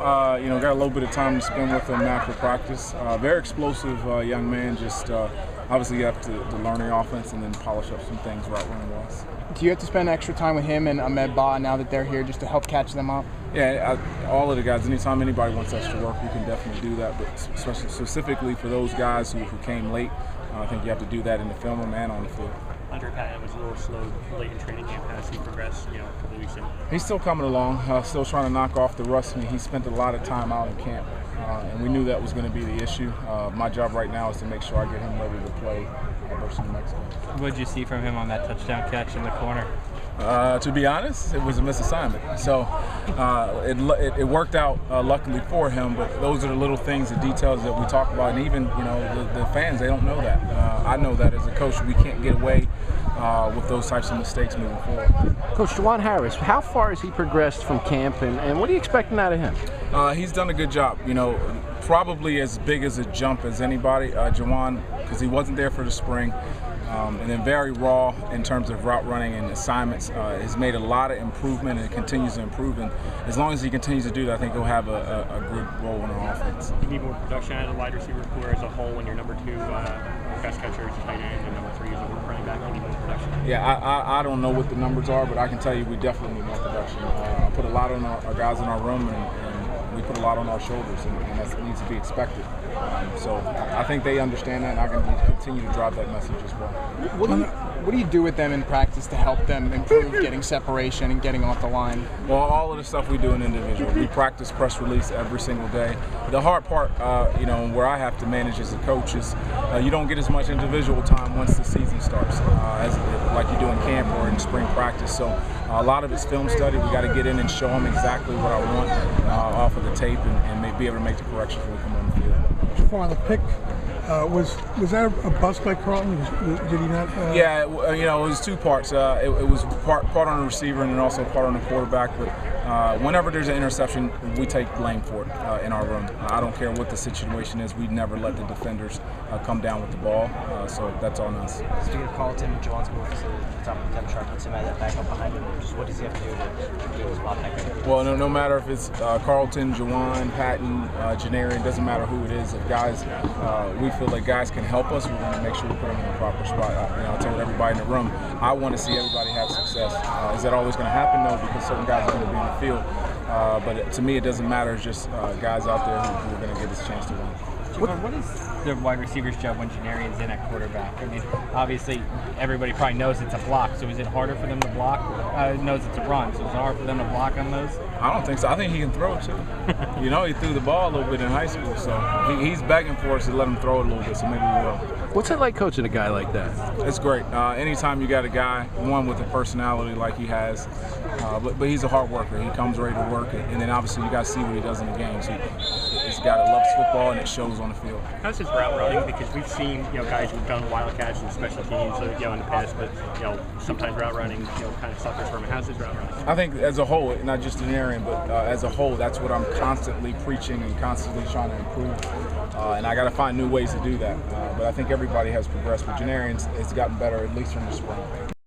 You know, got a little bit of time to spend with him after practice. Very explosive young man. Just obviously you have to learn the offense and then polish up some things route running wise. Do you have to spend extra time with him and Ahmed Ba now that they're here just to help catch them up? Yeah, all of the guys. Anytime anybody wants extra work, you can definitely do that. But especially specifically for those guys who came late, I think you have to do that in the film and on the field. Andre Patton was a little slow late in training camp. Has he progressed, you know, a couple weeks in? He's still coming along, still trying to knock off the rust. I mean, he spent a lot of time out in camp, and we knew that was going to be the issue. My job right now is to make sure I get him ready to play versus New Mexico. What did you see from him on that touchdown catch in the corner? To be honest, it was a misassignment. So it worked out luckily for him, but those are the little things, the details that we talk about, and even the fans, they don't know that. I know that as a coach, we can't get away with those types of mistakes moving forward. Coach Juwan Harris, how far has he progressed from camp, and what are you expecting out of him? He's done a good job. You know, probably as big as a jump as anybody. Juwan, because he wasn't there for the spring. And then very raw in terms of route running and assignments. Has made a lot of improvement and continues to improve. And as long as he continues to do that, I think he'll have a good role in our offense. You need more production out of the wide receiver core as a whole when your number 2 pass catcher is a tight end and number 3 is a running back. You need more production. Yeah, I don't know what the numbers are, but I can tell you we definitely need more production. I put a lot on our guys in our room, and we put a lot on our shoulders, and that needs to be expected. So I think they understand that, and I can continue to drive that message as well. What do you do with them in practice to help them improve getting separation and getting off the line? Well, all of the stuff we do in individual. We practice press release every single day. The hard part, where I have to manage as a coach is you don't get as much individual time once the season starts, like you do in camp or in spring practice. So a lot of it's film study. We got to get in and show them exactly what I want off of the tape and be able to make the corrections when we come on the field. Jafar, the pick, was that a bust by Carlton? Did he not? Yeah, it was 2 parts. It was part on the receiver and then also part on the quarterback. But whenever there's an interception, we take blame for it in our room. I don't care what the situation is. We never let the defenders come down with the ball. So that's on us. Speaking of Carlton, Juwan's moved to the top of the depth chart, puts him at that back up behind him. Just what does he have to do to get his spot back there? Well, no matter if it's Carlton, Juwan, Patton, Janarian, doesn't matter who it is. If guys, we feel like guys can help us, we're going to make sure we put them in the proper spot. I told everybody in the room, I want to see everybody have success. Is that always going to happen? No, because certain guys are going to be in the field. But to me, it doesn't matter. It's just guys out there who are going to get this chance to win. What is the wide receiver's job when Janarian's in at quarterback? I mean, obviously, everybody probably knows it's a block. So is it harder for them to block? Knows it's a run. So is it hard for them to block on those? I don't think so. I think he can throw too. He threw the ball a little bit in high school, so he's begging for us to let him throw it a little bit. So maybe we will. What's it like coaching a guy like that? It's great. Anytime you got a guy, one with a personality like he has, but he's a hard worker. He comes ready to work, and then obviously you got to see what he does in the games. He's a guy that loves football, and it shows on the field. How's his route running? Because we've seen guys who've done Wildcats and special teams in the past, but sometimes route running kind of suffers from it. How's his route running? I think as a whole, not just in Aaron, but as a whole, that's what I'm constantly preaching and constantly trying to improve. And I got to find new ways to do that. But I think everybody has progressed. But Janarian's it's gotten better, at least from the spring.